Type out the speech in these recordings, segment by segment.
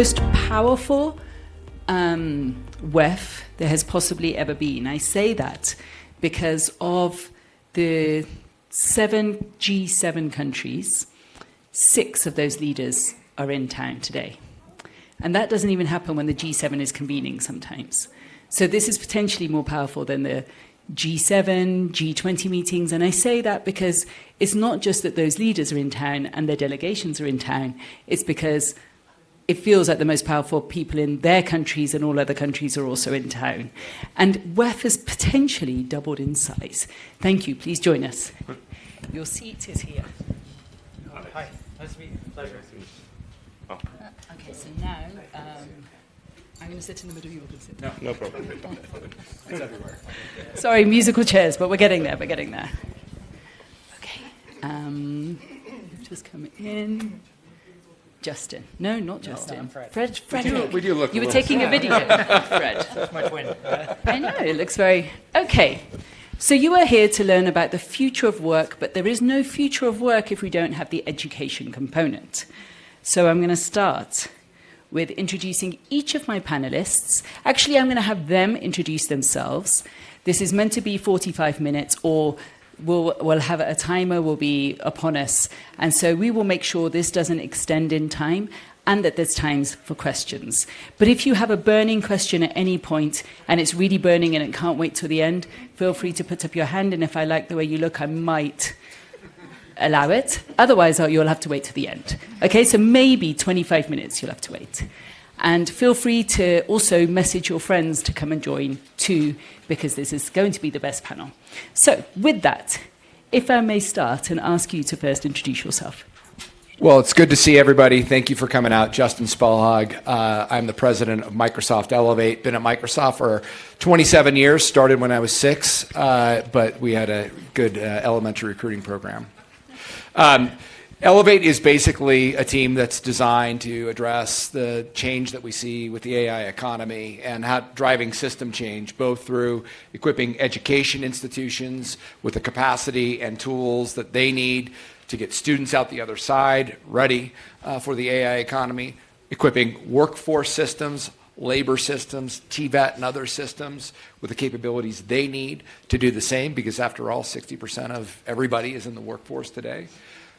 most powerful WEF there has possibly ever been. I say that because of the G7 countries, 6 of those leaders are in town today. And that doesn't even happen when the G7 is convening sometimes. So this is potentially more powerful than the G7, G20 meetings. And I say that because it's not just that those leaders are in town and their delegations are in town. It's because it feels like the most powerful people in their countries and all other countries are also in town. And WEF has potentially doubled in size. Thank you. Please join us. Your seat is here. Hi. Nice to meet you. Pleasure. Okay, so now I'm going to sit in the middle. You're going to sit. No problem. It's everywhere. Sorry, musical chairs, but we're getting there. We're getting there. Okay. Just come in. Justin. No, not Justin. No, I'm Fred. Frederick. We do look You a were little taking a video, Fred. That's my twin. I know, it looks very... Okay. So you are here to learn about the future of work, but there is no future of work if we don't have the education component. So I'm going to start with introducing each of my panelists. Actually, I'm going to have them introduce themselves. This is meant to be 45 minutes, or we'll have a timer will be upon us. And so we will make sure this doesn't extend in time and that there's times for questions. But if you have a burning question at any point and it's really burning and it can't wait till the end, feel free to put up your hand. And if I like the way you look, I might allow it. Otherwise, you'll have to wait to the end. Okay, so maybe 25 minutes you'll have to wait. And feel free to also message your friends to come and join too, because this is going to be the best panel. So with that, if I may start and ask you to first introduce yourself. Well, it's good to see everybody. Thank you for coming out. Justin Spellhag. I'm the president of Microsoft Elevate. Been at Microsoft for 27 years. Started when I was 6, but we had a good elementary recruiting program. Elevate is basically a team that's designed to address the change that we see with the AI economy and how driving system change, both through equipping education institutions with the capacity and tools that they need to get students out the other side ready for the AI economy, equipping workforce systems, labor systems, TVET and other systems with the capabilities they need to do the same, because after all, 60% of everybody is in the workforce today.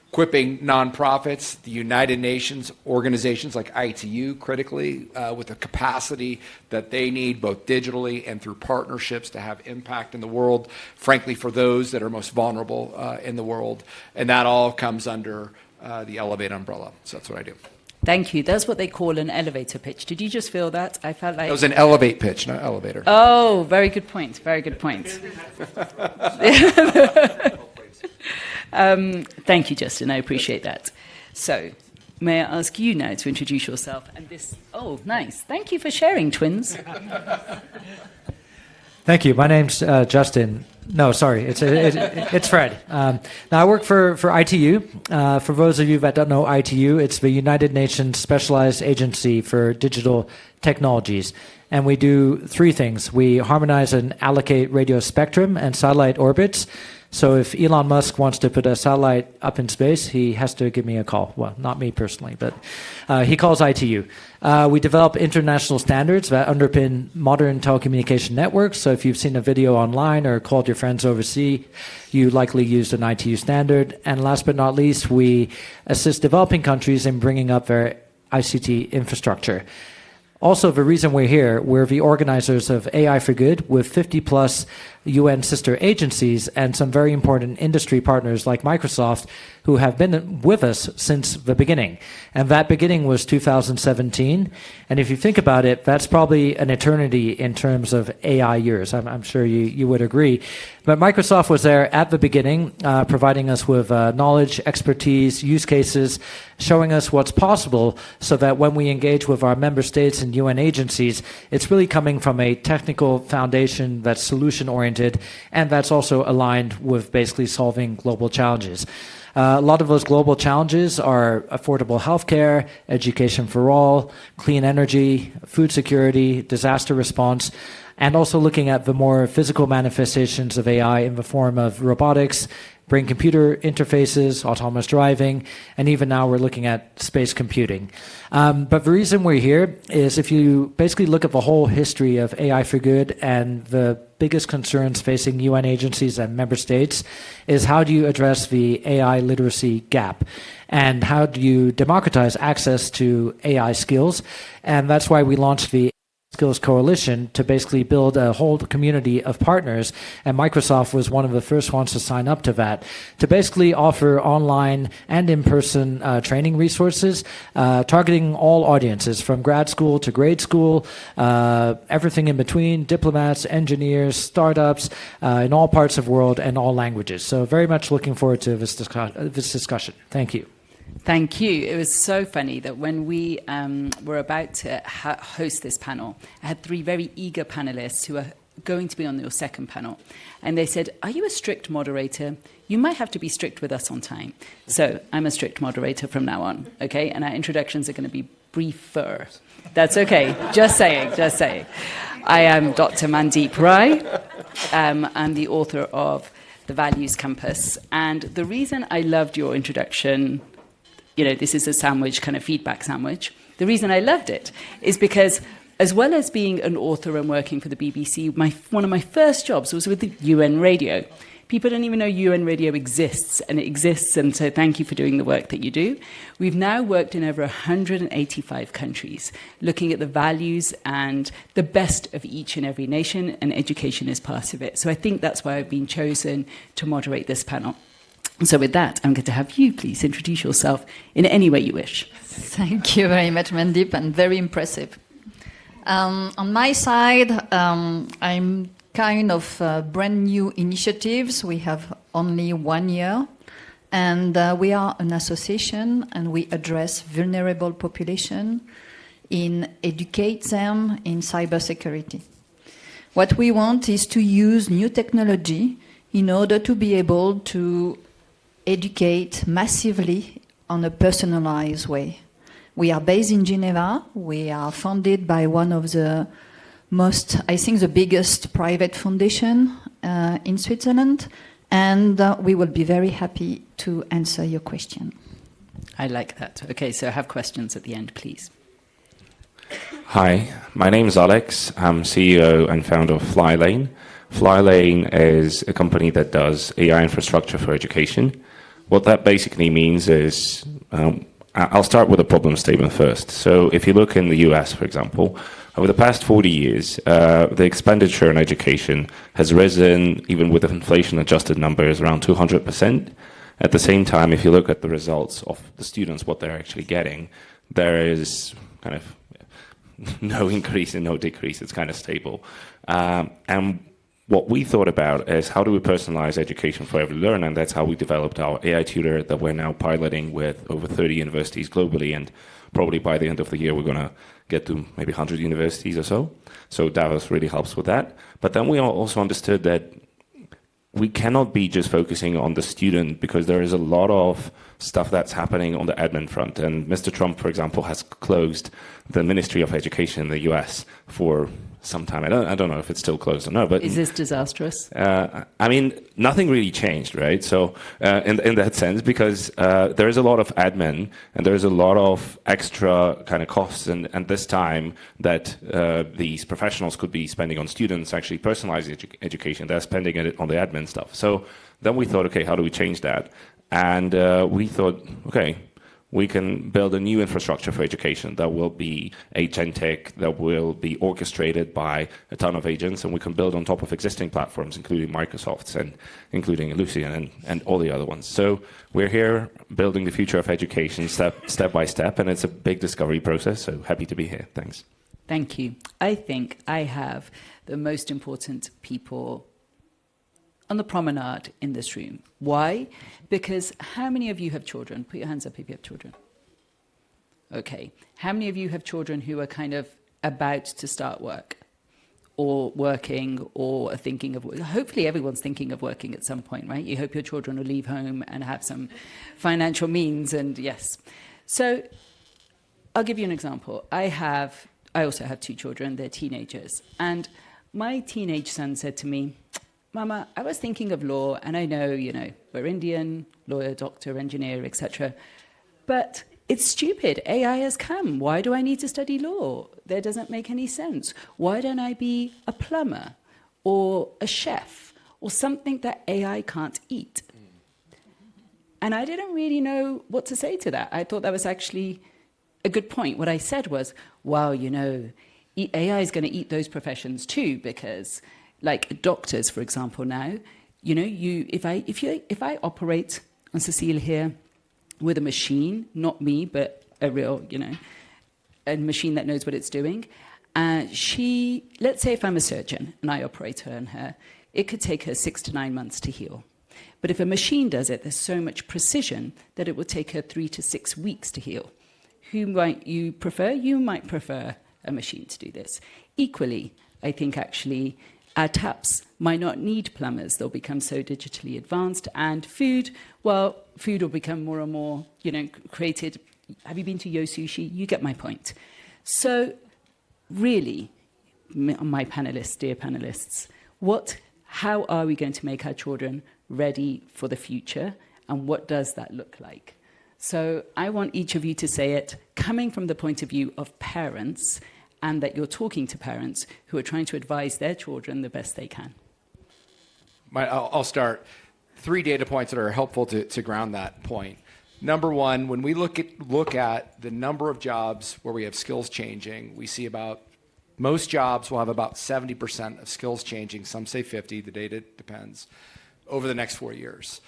Equipping nonprofits, the United Nations organizations like ITU critically with the capacity that they need both digitally and through partnerships to have impact in the world, frankly, for those that are most vulnerable in the world. And that all comes under the Elevate umbrella. So that's what I do. Thank you. That's what they call an elevator pitch. Did you just feel that? I felt like... It was an elevate pitch, not elevator. Oh, very good point. Very good point. Thank you, Justin. I appreciate that. So, may I ask you now to introduce yourself? And this... Oh, nice. Thank you for sharing, twins. Thank you. My name's Justin. No, sorry, it's Fred. Now I work for ITU. For those of you that don't know ITU, it's the United Nations Specialized Agency for Digital Technologies. And we do 3 things. We harmonize and allocate radio spectrum and satellite orbits. So if Elon Musk wants to put a satellite up in space, he has to give me a call. Well, not me personally, but he calls ITU. We develop international standards that underpin modern telecommunication networks. So if you've seen a video online or called your friends overseas, you likely used an ITU standard. And last but not least, we assist developing countries in bringing up their ICT infrastructure. Also, the reason we're here, we're the organizers of AI for Good with 50 plus UN sister agencies and some very important industry partners like Microsoft who have been with us since the beginning. And that beginning was 2017. And if you think about it, that's probably an eternity in terms of AI years. I'm sure you would agree. But Microsoft was there at the beginning, providing us with knowledge, expertise, use cases, showing us what's possible so that when we engage with our member states and UN agencies, it's really coming from a technical foundation that's solution-oriented and that's also aligned with basically solving global challenges. A lot of those global challenges are affordable healthcare, education for all, clean energy, food security, disaster response, and also looking at the more physical manifestations of AI in the form of robotics, brain computer interfaces, autonomous driving, and even now we're looking at space computing. But the reason we're here is if you basically look at the whole history of AI for good and the biggest concerns facing UN agencies and member states is how do you address the AI literacy gap and how do you democratize access to AI skills? And that's why we launched the Skills Coalition to basically build a whole community of partners, and Microsoft was one of the first ones to sign up to that, to basically offer online and in-person training resources targeting all audiences, from grad school to grade school, everything in between, diplomats, engineers, startups, in all parts of the world and all languages. So very much looking forward to this discussion. Thank you. Thank you. It was so funny that when we were about to host this panel, I had 3 very eager panelists who are going to be on your second panel. And they said, are you a strict moderator? You might have to be strict with us on time. So I'm a strict moderator from now on, okay? And our introductions are going to be briefer. That's okay. Just saying, just saying. I am Dr. Mandeep Rai. I'm the author of The Values Compass. And the reason I loved your introduction, this is a sandwich, kind of feedback sandwich. The reason I loved it is because as well as being an author and working for the BBC, one of my first jobs was with the UN Radio. People don't even know UN Radio exists, and it exists, and so thank you for doing the work that you do. We've now worked in over 185 countries, looking at the values and the best of each and every nation, and education is part of it. So I think that's why I've been chosen to moderate this panel. So with that, I'm going to have you please introduce yourself in any way you wish. Thank you very much, Mandeep, and very impressive. On my side, I'm kind of brand new initiatives. We have only 1 year, and we are an association, and we address vulnerable population educate them in cybersecurity. What we want is to use new technology in order to be able to educate massively on a personalized way. We are based in Geneva. We are funded by one of the the biggest private foundation in Switzerland, and we will be very happy to answer your question. I like that. Okay, so have questions at the end, please. Hi, my name is Alex. I'm CEO and founder of Flylane. Flylane is a company that does AI infrastructure for education. What that basically means is, I'll start with a problem statement first. So if you look in the US, for example, over the past 40 years, the expenditure on education has risen, even with inflation-adjusted numbers, around 200%. At the same time, if you look at the results of the students, what they're actually getting, there is kind of no increase and no decrease. It's kind of stable. And what we thought about is how do we personalize education for every learner, and that's how we developed our AI tutor that we're now piloting with over 30 universities globally, and probably by the end of the year we're going to get to maybe 100 universities or so. So Davos really helps with that. But then we also understood that we cannot be just focusing on the student, because there is a lot of stuff that's happening on the admin front. And Mr. Trump, for example, has closed the Ministry of Education in the US for some time. I don't know if it's still closed or not. But is this disastrous? I mean, nothing really changed, right? So in that sense, because there is a lot of admin and there is a lot of extra kind of costs, and this time that these professionals could be spending on students, actually personalized education, they're spending it on the admin stuff. So then we thought, okay, how do we change that? And we thought, okay, we can build a new infrastructure for education that will be agentic, that will be orchestrated by a ton of agents, and we can build on top of existing platforms, including Microsoft's and including Lucian and all the other ones. So we're here building the future of education step by step, and it's a big discovery process, so happy to be here. Thanks. Thank you. I think I have the most important people on the promenade in this room. Why? Because how many of you have children? Put your hands up if you have children. Okay. How many of you have children who are kind of about to start work or working or are thinking of work? Hopefully everyone's thinking of working at some point, right? You hope your children will leave home and have some financial means, and yes. So I'll give you an example. I also have 2 children. They're teenagers. And my teenage son said to me, Mama, I was thinking of law, and I know, we're Indian, lawyer, doctor, engineer, etc. But it's stupid. AI has come. Why do I need to study law? That doesn't make any sense. Why don't I be a plumber or a chef or something that AI can't eat? And I didn't really know what to say to that. I thought that was actually a good point. What I said was, wow, AI is going to eat those professions too, because like doctors, for example, now, if I operate on Cecile here with a machine, not me, but a real, a machine that knows what it's doing, let's say if I'm a surgeon and I operate her on her, it could take her 6 to 9 months to heal. But if a machine does it, there's so much precision that it will take her 3 to 6 weeks to heal. Who might you prefer? You might prefer a machine to do this. Equally, I think actually our taps might not need plumbers. They'll become so digitally advanced. And food will become more and more, created. Have you been to Yo Sushi? You get my point. So really, my panelists, dear panelists, how are we going to make our children ready for the future? And what does that look like? So I want each of you to say it coming from the point of view of parents, and that you're talking to parents who are trying to advise their children the best they can. I'll start. 3 data points that are helpful to ground that point. Number one, when we look at the number of jobs where we have skills changing, we see most jobs will have about 70% of skills changing. Some say 50, the data depends, over the next 4 years.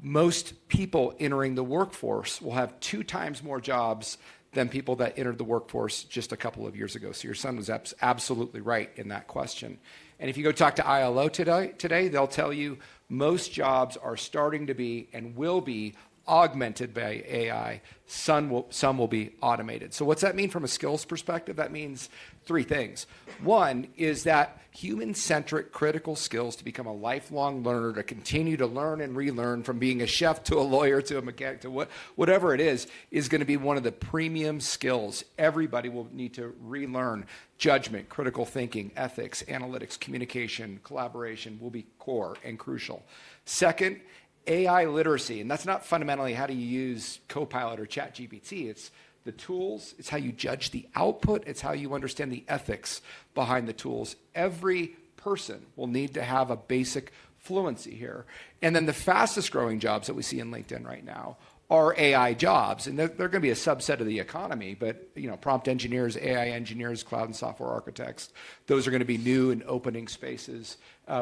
Most people entering the workforce will have 2 times more jobs than people that entered the workforce just a couple of years ago. So your son was absolutely right in that question. And if you go talk to ILO today, they'll tell you most jobs are starting to be and will be augmented by AI. Some will be automated. So what's that mean from a skills perspective? That means 3 things. One is that human-centric critical skills to become a lifelong learner, to continue to learn and relearn, from being a chef to a lawyer to a mechanic to whatever it is going to be one of the premium skills everybody will need to relearn. Judgment, critical thinking, ethics, analytics, communication, collaboration will be core and crucial. Second, AI literacy, and that's not fundamentally how do you use Copilot or ChatGPT. It's the tools, it's how you judge the output, it's how you understand the ethics behind the tools. Every person will need to have a basic fluency here. And then the fastest growing jobs that we see in LinkedIn right now are AI jobs, and they're going to be a subset of the economy, but prompt engineers, AI engineers, cloud and software architects, those are going to be new and opening spaces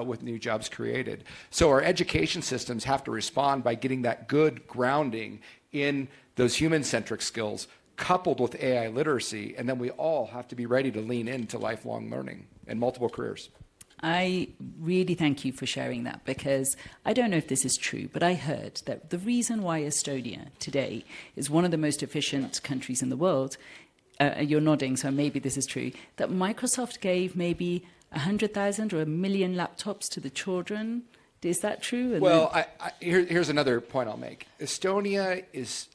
with new jobs created. So our education systems have to respond by getting that good grounding in those human-centric skills coupled with AI literacy, and then we all have to be ready to lean into lifelong learning and multiple careers. I really thank you for sharing that, because I don't know if this is true, but I heard that the reason why Estonia today is one of the most efficient countries in the world, you're nodding, so maybe this is true, that Microsoft gave maybe 100,000 or 1 million laptops to the children. Is that true? And well, here's another point I'll make. Estonia is,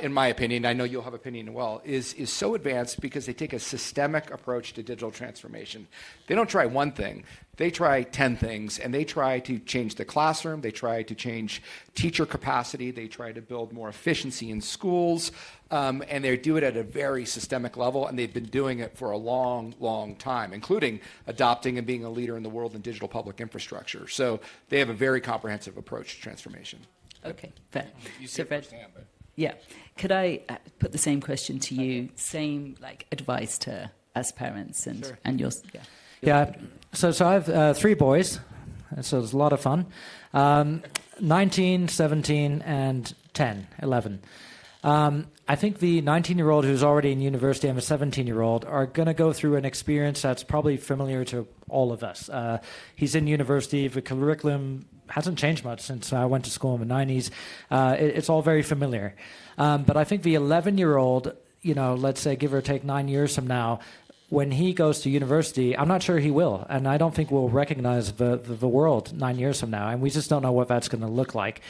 in my opinion, I know you'll have opinion as well, is so advanced because they take a systemic approach to digital transformation. They don't try one thing. They try 10 things, and they try to change the classroom. They try to change teacher capacity. They try to build more efficiency in schools, and they do it at a very systemic level, and they've been doing it for a long, long time, including adopting and being a leader in the world in digital public infrastructure. So they have a very comprehensive approach to transformation. Okay, fair. You see it firsthand, but... Yeah. Could I put the same question to you, same advice to us parents and, Sure. and yours? Yeah. Yeah, so I have 3 boys, so it's a lot of fun. 19, 17, and 10, 11. I think the 19-year-old who's already in university and a 17-year-old are going to go through an experience that's probably familiar to all of us. He's in university. The curriculum hasn't changed much since I went to school in the 90s. It's all very familiar. But I think the 11-year-old, let's say give or take 9 years from now, when he goes to university, I'm not sure he will. And I don't think we'll recognize the world 9 years from now. And we just don't know what that's going to look like.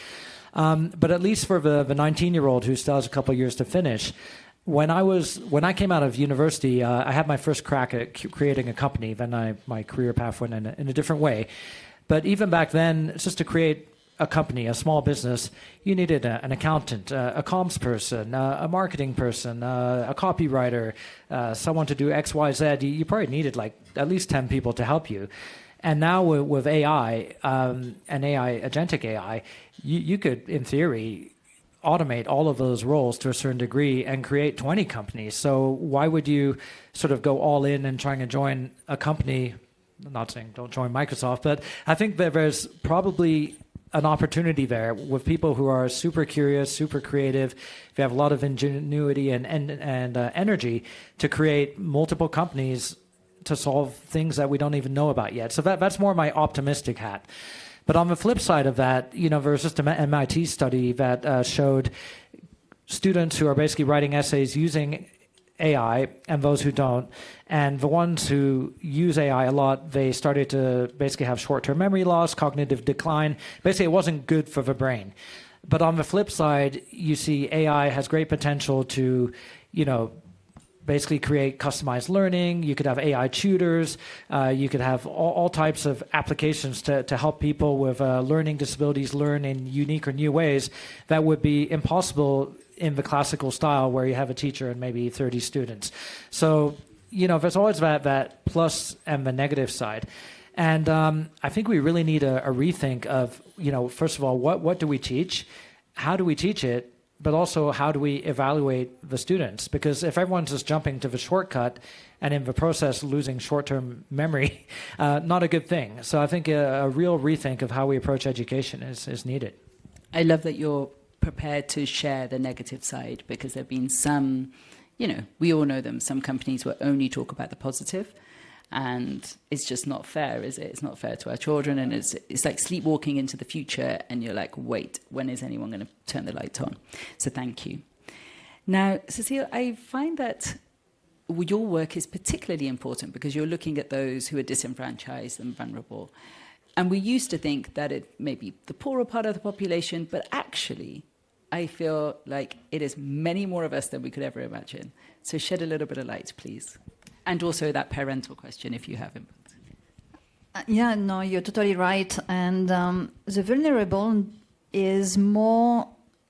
But at least for the 19-year-old who still has a couple of years to finish, when I came out of university, I had my first crack at creating a company. Then my career path went in a different way. But even back then, just to create a company, a small business, you needed an accountant, a comms person, a marketing person, a copywriter, someone to do X, Y, Z. You probably needed like at least 10 people to help you. And now with AI and AI, agentic AI, you could, in theory, automate all of those roles to a certain degree and create 20 companies. So why would you sort of go all in and trying to join a company? I'm not saying don't join Microsoft, but I think that there's probably an opportunity there with people who are super curious, super creative. If you have a lot of ingenuity and energy to create multiple companies to solve things that we don't even know about yet. So that's more my optimistic hat. But on the flip side of that, you know, there's just an MIT study that showed students who are basically writing essays using AI and those who don't. And the ones who use AI a lot, they started to basically have short-term memory loss, cognitive decline. Basically, it wasn't good for the brain. But on the flip side, you see AI has great potential to, you know, basically create customized learning. You could have AI tutors. You could have all types of applications to help people with learning disabilities learn in unique or new ways that would be impossible in the classical style where you have a teacher and maybe 30 students. So, you know, there's always that plus and the negative side. And I think we really need a rethink of, you know, first of all, what do we teach? How do we teach it? But also, how do we evaluate the students? Because if everyone's just jumping to the shortcut and in the process losing short-term memory, not a good thing. So I think a real rethink of how we approach education is needed. I love that you're prepared to share the negative side, because there have been some, you know, we all know them, some companies will only talk about the positive. And it's just not fair, is it? It's not fair to our children, and it's like sleepwalking into the future, and you're like, wait, when is anyone going to turn the light on? So thank you. Now, Cecile, I find that your work is particularly important because you're looking at those who are disenfranchised and vulnerable. And we used to think that it may be the poorer part of the population, but actually, I feel like it is many more of us than we could ever imagine. So shed a little bit of light, please. And also that parental question, if you have input. Yeah, no, you're totally right. And the vulnerable is more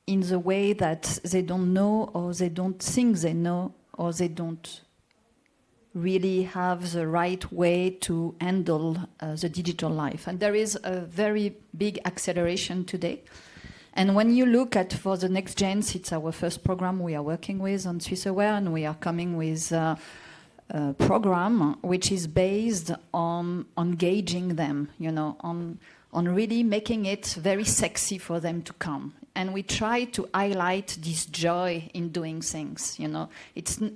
in the way that they don't know, or they don't think they know, or they don't really have the right way to handle the digital life. And there is a very big acceleration today. And when you look at, for the next gens, it's our first program we are working with on SwissAware, and we are coming with program which is based on engaging them, you know, on really making it very sexy for them to come. And we try to highlight this joy in doing things, you know.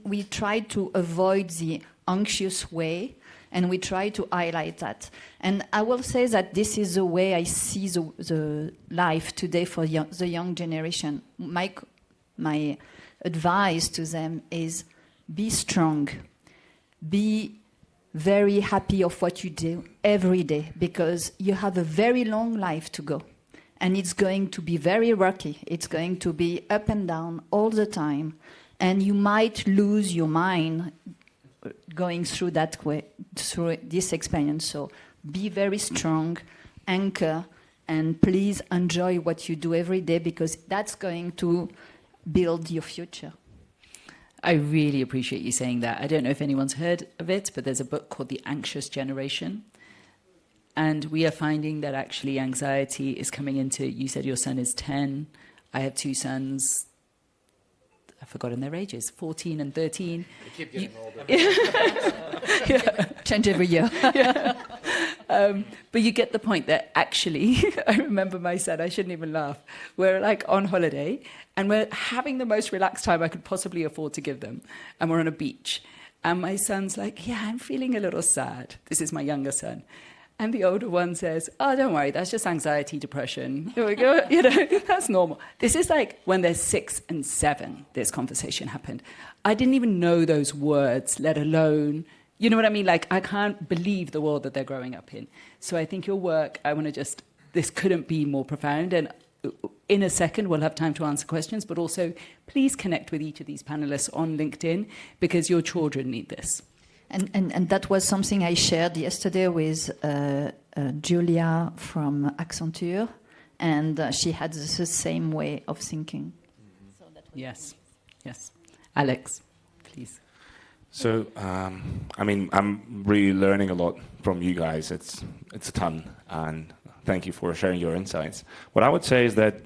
We try to avoid the anxious way, and we try to highlight that. And I will say that this is the way I see the life today for the young generation. My advice to them is be strong. Be very happy of what you do every day, because you have a very long life to go. And it's going to be very rocky. It's going to be up and down all the time. And you might lose your mind going through that way, through this experience. So be very strong, anchor, and please enjoy what you do every day, because that's going to build your future. I really appreciate you saying that. I don't know if anyone's heard of it, but there's a book called The Anxious Generation. And we are finding that actually anxiety is coming into, you said your son is 10. I have two sons, I've forgotten their ages, 14 and 13. They keep getting older. Yeah. Change every year. Yeah. But you get the point that actually, I remember my son, I shouldn't even laugh. We're like on holiday and we're having the most relaxed time I could possibly afford to give them. And we're on a beach. And my son's like, yeah, I'm feeling a little sad. This is my younger son. And the older one says, oh, don't worry, that's just anxiety, depression. Here we go, you know, that's normal. This is like when they're 6 and 7, this conversation happened. I didn't even know those words, let alone, you know what I mean? Like, I can't believe the world that they're growing up in. So I think your work, I want to just, this couldn't be more profound. And in a second, we'll have time to answer questions, but also please connect with each of these panelists on LinkedIn, because your children need this. And that was something I shared yesterday with Julia from Accenture, and she had the same way of thinking. So that was Yes. Alex, please. So, I mean, I'm really learning a lot from you guys. It's a ton, and thank you for sharing your insights. What I would say is that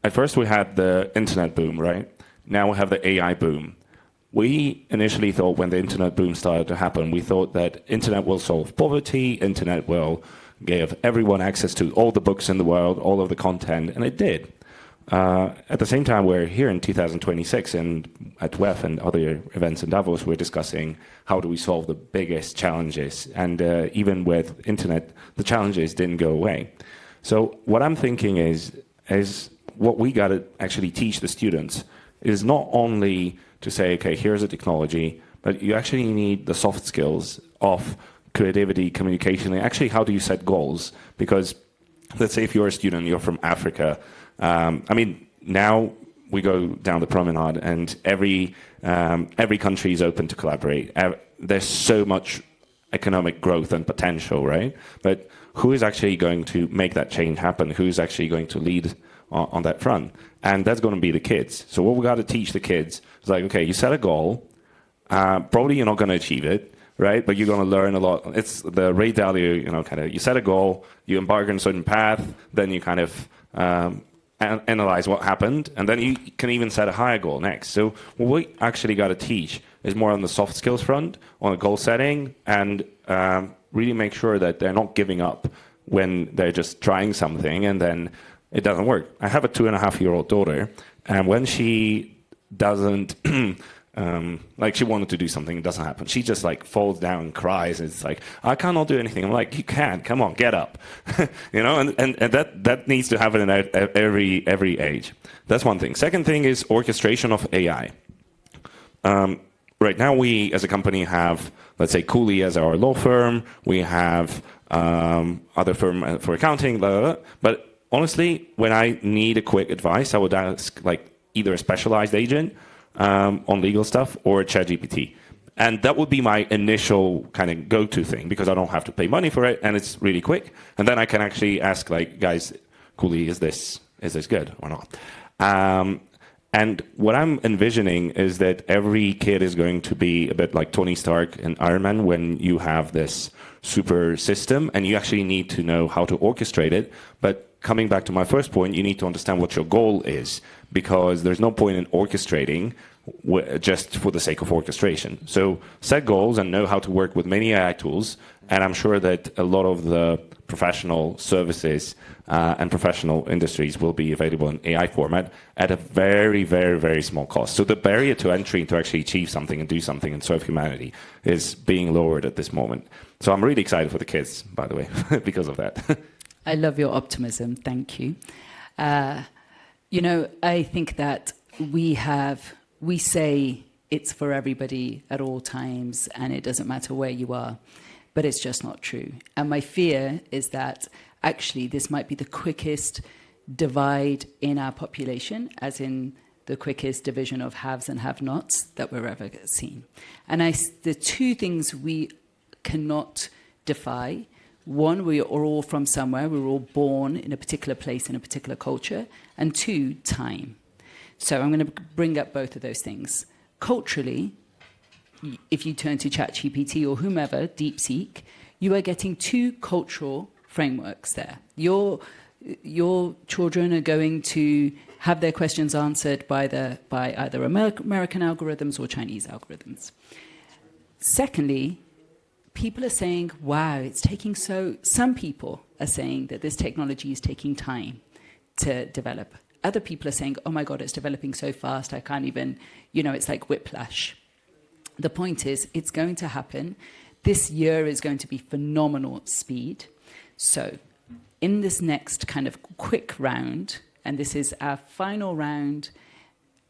at first we had the internet boom, right? Now we have the AI boom. We initially thought when the internet boom started to happen, we thought that internet will solve poverty, internet will give everyone access to all the books in the world, all of the content, and it did. At the same time, we're here in 2026, and at WEF and other events in Davos, we're discussing how do we solve the biggest challenges. And even with internet, the challenges didn't go away. So what I'm thinking is what we got to actually teach the students is not only to say, okay, here's a technology, but you actually need the soft skills of creativity, communication, and actually how do you set goals? Because let's say if you're a student, you're from Africa. I mean, now we go down the promenade and every country is open to collaborate. There's so much economic growth and potential, right? But who is actually going to make that change happen? Who's actually going to lead on that front? And that's going to be the kids. So what we got to teach the kids is like, okay, you set a goal. Probably you're not going to achieve it, right? But you're going to learn a lot. It's the Ray Dalio, kind of, you set a goal, you embark on a certain path, then you kind of analyze what happened, and then you can even set a higher goal next. So what we actually got to teach is more on the soft skills front, on the goal setting, and really make sure that they're not giving up when they're just trying something and then it doesn't work. I have a 2.5-year-old daughter, and when she doesn't, she wanted to do something, it doesn't happen. She just falls down and cries. It's like, I cannot do anything. I'm like, you can, come on, get up. and that needs to happen at every age. That's one thing. Second thing is orchestration of AI. Right now, we as a company have, let's say, Cooley as our law firm. We have other firm for accounting, blah, blah, blah. But honestly, when I need a quick advice, I would ask either a specialized agent on legal stuff or ChatGPT. And that would be my initial kind of go-to thing because I don't have to pay money for it and it's really quick. And then I can actually ask guys, Cooley, is this good or not? And what I'm envisioning is that every kid is going to be a bit like Tony Stark and Iron Man when you have this super system and you actually need to know how to orchestrate it. But coming back to my first point, you need to understand what your goal is because there's no point in orchestrating just for the sake of orchestration. So set goals and know how to work with many AI tools. And I'm sure that a lot of the professional services and professional industries will be available in AI format at a very, very, very small cost. So the barrier to entry to actually achieve something and do something and serve humanity is being lowered at this moment. So I'm really excited for the kids, by the way, because of that. I love your optimism. Thank you. I think that we say it's for everybody at all times and it doesn't matter where you are, but it's just not true. And my fear is that actually this might be the quickest divide in our population, as in the quickest division of haves and have-nots that we're ever seen. And the two things we cannot defy. One, we are all from somewhere. We were all born in a particular place, in a particular culture. And two, time. So I'm going to bring up both of those things. Culturally, if you turn to ChatGPT or whomever, DeepSeek, you are getting two cultural frameworks there. Your children are going to have their questions answered by either American algorithms or Chinese algorithms. Secondly, people are saying, wow, it's taking some people are saying that this technology is taking time to develop. Other people are saying, oh my God, it's developing so fast, I can't even, it's like whiplash. The point is, it's going to happen. This year is going to be phenomenal speed. So in this next kind of quick round, and this is our final round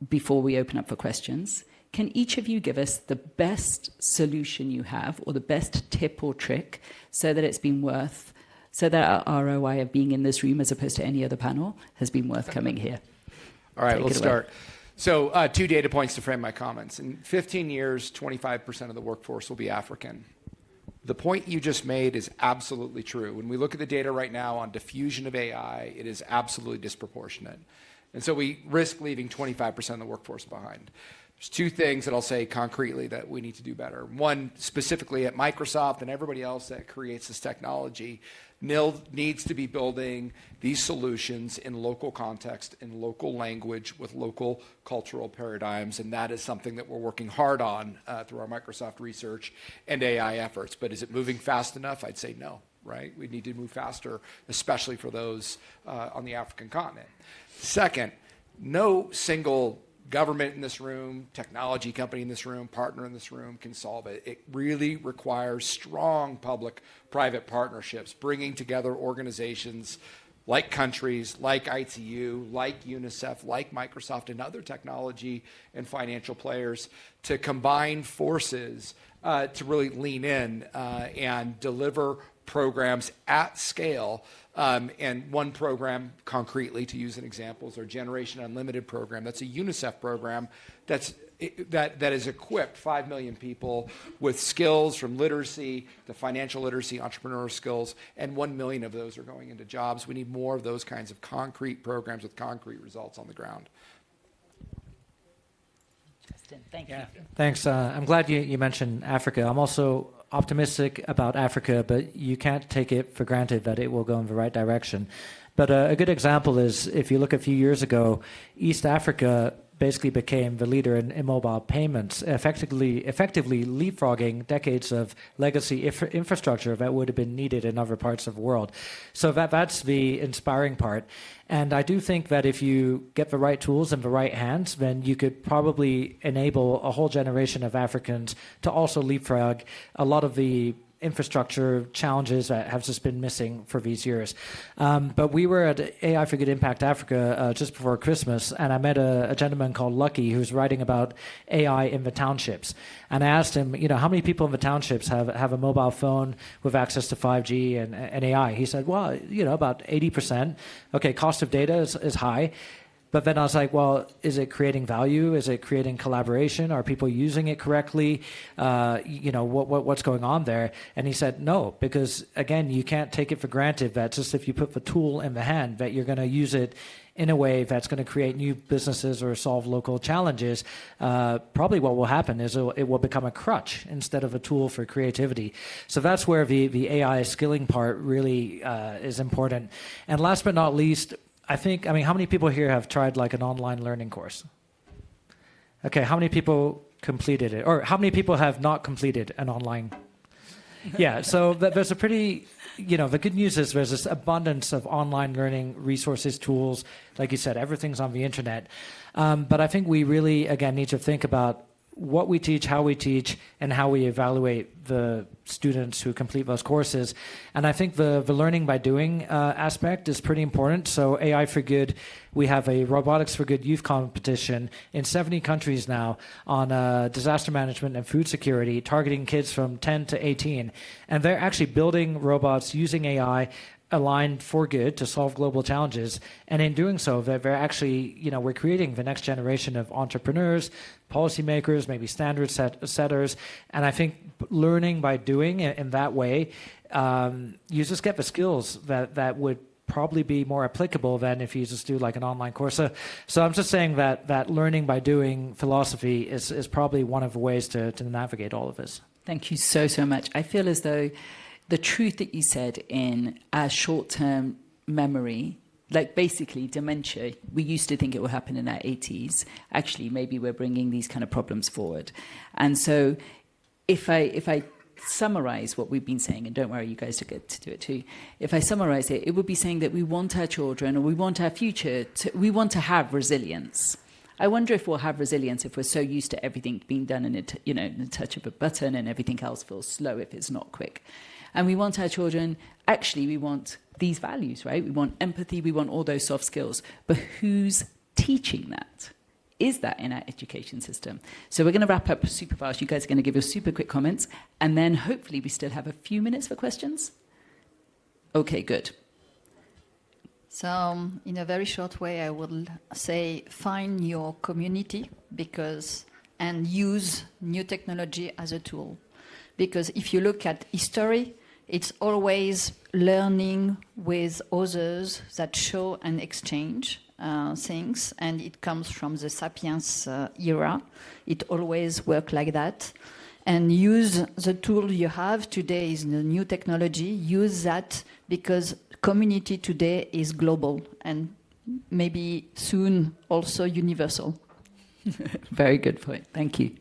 before we open up for questions, can each of you give us the best solution you have or the best tip or trick so that our ROI of being in this room as opposed to any other panel has been worth coming here? All right, Take let's it away. start. So 2 data points to frame my comments. In 15 years, 25% of the workforce will be African. The point you just made is absolutely true. When we look at the data right now on diffusion of AI, it is absolutely disproportionate. And so we risk leaving 25% of the workforce behind. There's 2 things that I'll say concretely that we need to do better. One, specifically at Microsoft and everybody else that creates this technology, needs to be building these solutions in local context, in local language, with local cultural paradigms, and that is something that we're working hard on through our Microsoft research and AI efforts. But is it moving fast enough? I'd say no, right? We need to move faster, especially for those on the African continent. Second, no single government in this room, technology company in this room, partner in this room can solve it. It really requires strong public-private partnerships, bringing together organizations like countries, like ITU, like UNICEF, like Microsoft, and other technology and financial players to combine forces to really lean in and deliver programs at scale. And one program, concretely, to use an example, is our Generation Unlimited program. That's a UNICEF program that has equipped 5 million people with skills from literacy to financial literacy, entrepreneur skills, and 1 million of those are going into jobs. We need more of those kinds of concrete programs with concrete results on the ground. Justin, thank you. Thanks. I'm glad you mentioned Africa. I'm also optimistic about Africa, but you can't take it for granted that it will go in the right direction. But a good example is, if you look a few years ago, East Africa basically became the leader in mobile payments, effectively leapfrogging decades of legacy infrastructure that would have been needed in other parts of the world. So that's the inspiring part. And I do think that if you get the right tools in the right hands, then you could probably enable a whole generation of Africans to also leapfrog a lot of the infrastructure challenges that have just been missing for these years. But we were at AI for Good Impact Africa just before Christmas, and I met a gentleman called Lucky who's writing about AI in the townships. And I asked him, how many people in the townships have a mobile phone with access to 5G and AI? He said, well, about 80%. Okay, cost of data is high. But then I was like, well, is it creating value? Is it creating collaboration? Are people using it correctly? What's going on there? And he said, no, because again, you can't take it for granted that just if you put the tool in the hand, that you're going to use it in a way that's going to create new businesses or solve local challenges. Probably what will happen is it will become a crutch instead of a tool for creativity. So that's where the AI skilling part really is important. And last but not least, how many people here have tried like an online learning course? Okay, how many people completed it? Or how many people have not completed an online? Yeah, so there's a pretty, the good news is there's this abundance of online learning resources, tools. Like you said, everything's on the internet. But I think we really, again, need to think about what we teach, how we teach, and how we evaluate the students who complete those courses. And I think the learning by doing aspect is pretty important. So AI for Good, we have a Robotics for Good youth competition in 70 countries now on disaster management and food security, targeting kids from 10 to 18. And they're actually building robots using AI aligned for good to solve global challenges. And in doing so, they're actually, we're creating the next generation of entrepreneurs, policymakers, maybe standard setters. And I think learning by doing in that way, you just get the skills that would probably be more applicable than if you just do like an online course. So I'm just saying that learning by doing philosophy is probably one of the ways to navigate all of this. Thank you so much. I feel as though the truth that you said in our short-term memory, like basically dementia, we used to think it would happen in our 80s. Actually, maybe we're bringing these kind of problems forward. And so if I summarize what we've been saying, and don't worry, you guys get to do it too. If I summarize it, it would be saying that we want our children, or we want our future, we want to have resilience. I wonder if we'll have resilience if we're so used to everything being done in the touch of a button, and everything else feels slow if it's not quick. And we want our children, actually, we want these values, right? We want empathy, we want all those soft skills. But who's teaching that? Is that in our education system? So we're going to wrap up super fast. You guys are going to give your super quick comments. And then hopefully we still have a few minutes for questions. Okay, good. So, in a very short way, I will say find your community and use new technology as a tool. Because if you look at history, it's always learning with others that show and exchange things, and it comes from the Sapiens era. It always worked like that. And use the tool you have today is the new technology. Use that because community today is global and maybe soon also universal. Very good point. Thank you.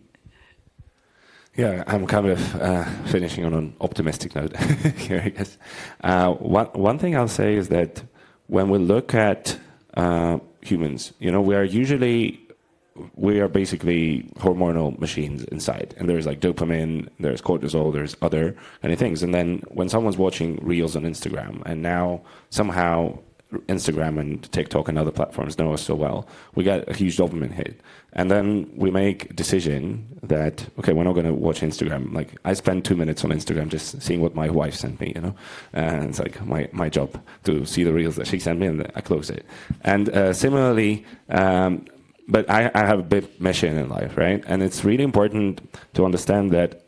Yeah, I'm kind of finishing on an optimistic note here, I guess. One thing I'll say is that when we look at humans, we are basically hormonal machines inside, and there's like dopamine, there's cortisol, there's other kind of things. And then when someone's watching reels on Instagram, and now somehow Instagram and TikTok and other platforms know us so well, we get a huge dopamine hit. And then we make a decision that, okay, we're not going to watch Instagram. Like, I spend 2 minutes on Instagram just seeing what my wife sent me, and it's like my job to see the reels that she sent me, and I close it. And similarly, but I have a big mission in life, right? And it's really important to understand that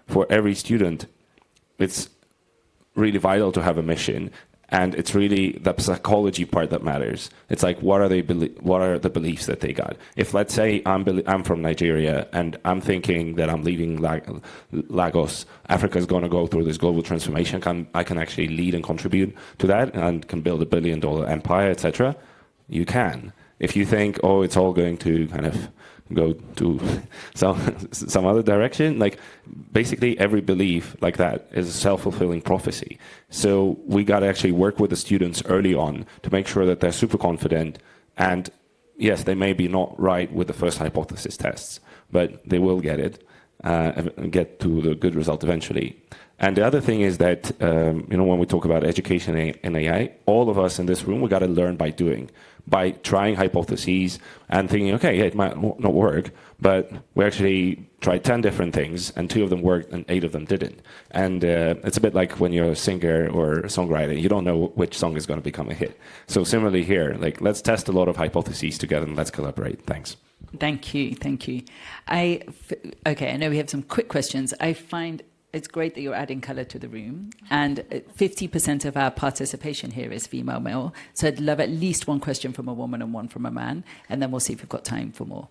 for every student, it's really vital to have a mission. And it's really the psychology part that matters. It's like, what are the beliefs that they got? If, let's say, I'm from Nigeria, and I'm thinking that I'm leaving Lagos, Africa is going to go through this global transformation, I can actually lead and contribute to that, and can build $1 billion empire, etc. You can. If you think, oh, it's all going to kind of go to some other direction, like basically every belief like that is a self-fulfilling prophecy. So we got to actually work with the students early on to make sure that they're super confident. And yes, they may be not right with the first hypothesis tests, but they will get it and get to the good result eventually. And the other thing is that, when we talk about education and AI, all of us in this room, we got to learn by doing, by trying hypotheses and thinking, okay, yeah, it might not work, but we actually tried 10 different things, and 2 of them worked and 8 of them didn't. And it's a bit like when you're a singer or a songwriter, you don't know which song is going to become a hit. So similarly here, like, let's test a lot of hypotheses together and let's collaborate. Thanks. Thank you. I know we have some quick questions. I find it's great that you're adding color to the room, and 50% of our participation here is female-male. So I'd love at least one question from a woman and one from a man, and then we'll see if we've got time for more.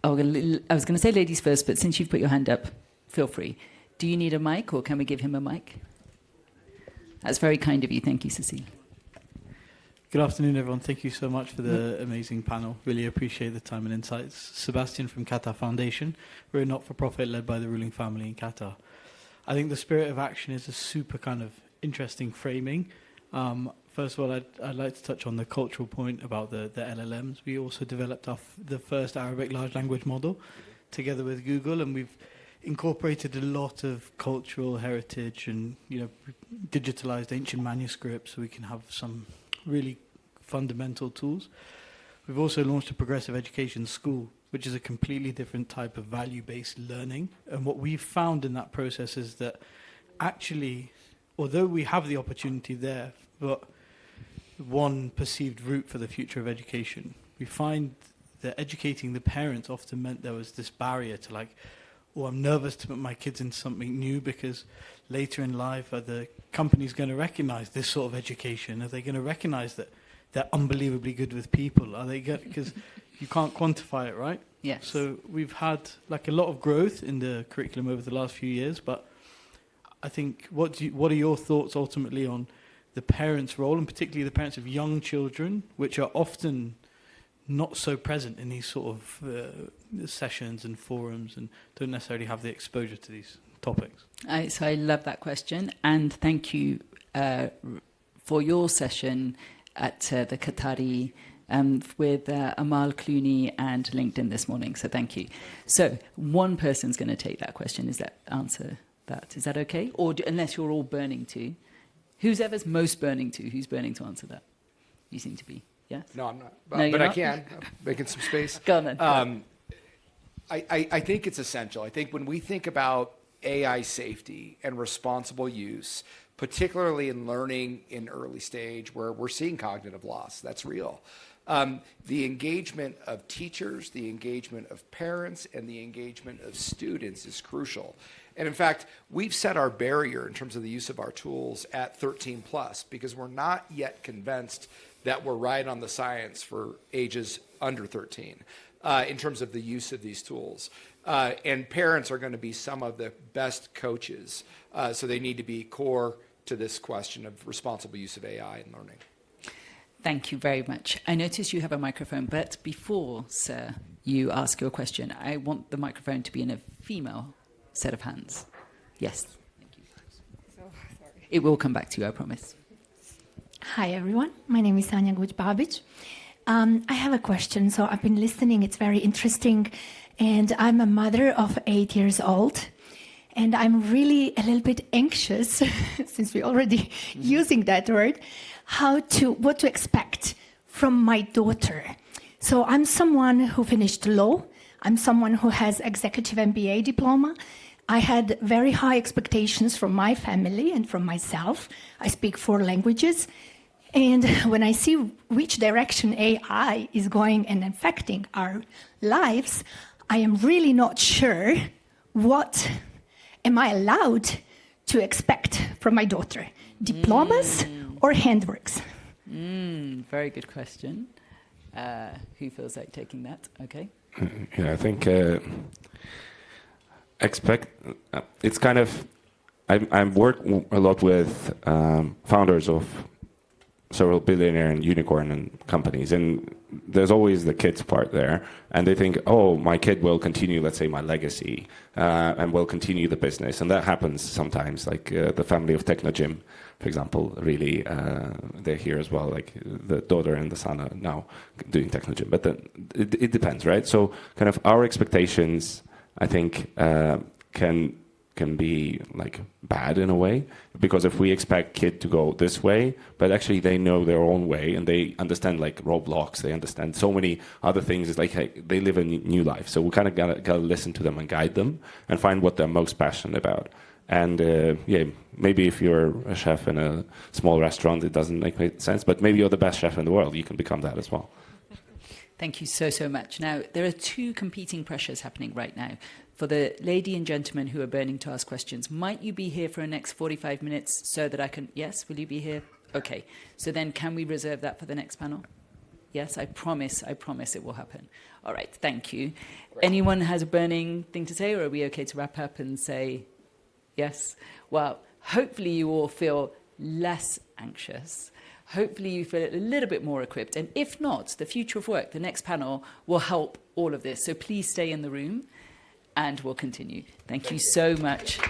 I was going to say ladies first, but since you've put your hand up, feel free. Do you need a mic, or can we give him a mic? That's very kind of you. Thank you, Cecile. Good afternoon, everyone. Thank you so much for the amazing panel. Really appreciate the time and insights. Sebastian from Qatar Foundation. We're a not-for-profit led by the ruling family in Qatar. I think the spirit of action is a super kind of interesting framing. First of all, I'd like to touch on the cultural point about the LLMs. We also developed the first Arabic large language model together with Google, and we've incorporated a lot of cultural heritage and digitalized ancient manuscripts so we can have some really fundamental tools. We've also launched a progressive education school, which is a completely different type of value-based learning. And what we've found in that process is that actually, although we have the opportunity there, but one perceived route for the future of education, we find that educating the parents often meant there was this barrier to like, oh, I'm nervous to put my kids in something new because later in life, are the companies going to recognize this sort of education? Are they going to recognize that they're unbelievably good with people? Are they good? Because you can't quantify it, right? Yes. So we've had like a lot of growth in the curriculum over the last few years, but I think what are your thoughts ultimately on the parents' role, and particularly the parents of young children, which are often not so present in these sort of sessions and forums and don't necessarily have the exposure to these topics? So I love that question, and thank you for your session at the Qatari with Amal Clooney and LinkedIn this morning. So thank you. So one person's going to take that question. Is that okay? Or unless you're all burning to, who's ever's most burning to? Who's burning to answer that? You seem to be. Yes? No, I'm not. No, But I not? can. I'm making some space. Go on then. I think it's essential. I think when we think about AI safety and responsible use, particularly in learning in early stage where we're seeing cognitive loss. That's real. The engagement of teachers, the engagement of parents, and the engagement of students is crucial. And in fact, we've set our barrier in terms of the use of our tools at 13 plus because we're not yet convinced that we're right on the science for ages under 13 in terms of the use of these tools. And parents are going to be some of the best coaches, so they need to be core to this question of responsible use of AI in learning. Thank you very much. I notice you have a microphone, but before, sir, you ask your question, I want the microphone to be in a female set of hands. Yes. Thank you. Sorry. It will come back to you, I promise. Hi, everyone. My name is Anja Guć-Babić. I have a question. So I've been listening. It's very interesting. And I'm a mother of 8 years old. And I'm really a little bit anxious, since we're already using that word, what to expect from my daughter. So I'm someone who finished law. I'm someone who has executive MBA diploma. I had very high expectations from my family and from myself. I speak 4 languages. And when I see which direction AI is going and affecting our lives, I am really not sure what am I allowed to expect from my daughter? Diplomas or handworks? Very good question. Who feels like taking that? Okay. Yeah, I think it's kind of, I work a lot with founders of several billionaire and unicorn and companies, and there's always the kids part there, and they think, oh, my kid will continue, let's say, my legacy, and will continue the business, and that happens sometimes, like the family of Technogym, for example, really, they're here as well, like the daughter and the son are now doing Technogym, but then it depends, right? So kind of our expectations, I think, can be like bad in a way, because if we expect kid to go this way, but actually they know their own way and they understand like Roblox, they understand so many other things. It's like, hey, they live a new life. So we kind of gotta listen to them and guide them and find what they're most passionate about. And yeah, maybe if you're a chef in a small restaurant, it doesn't make sense, but maybe you're the best chef in the world. You can become that as well. Thank you so much. Now, there are 2 competing pressures happening right now. For the lady and gentleman who are burning to ask questions, might you be here for the next 45 minutes so that I can... Yes, will you be here? Okay. So then can we reserve that for the next panel? Yes, I promise it will happen. All right, thank you. Great. Anyone has a burning thing to say, or are we okay to wrap up and say yes? Well, hopefully you all feel less anxious. Hopefully you feel a little bit more equipped. And if not, the future of work, the next panel, will help all of this. So please stay in the room and we'll continue. Thank you so much.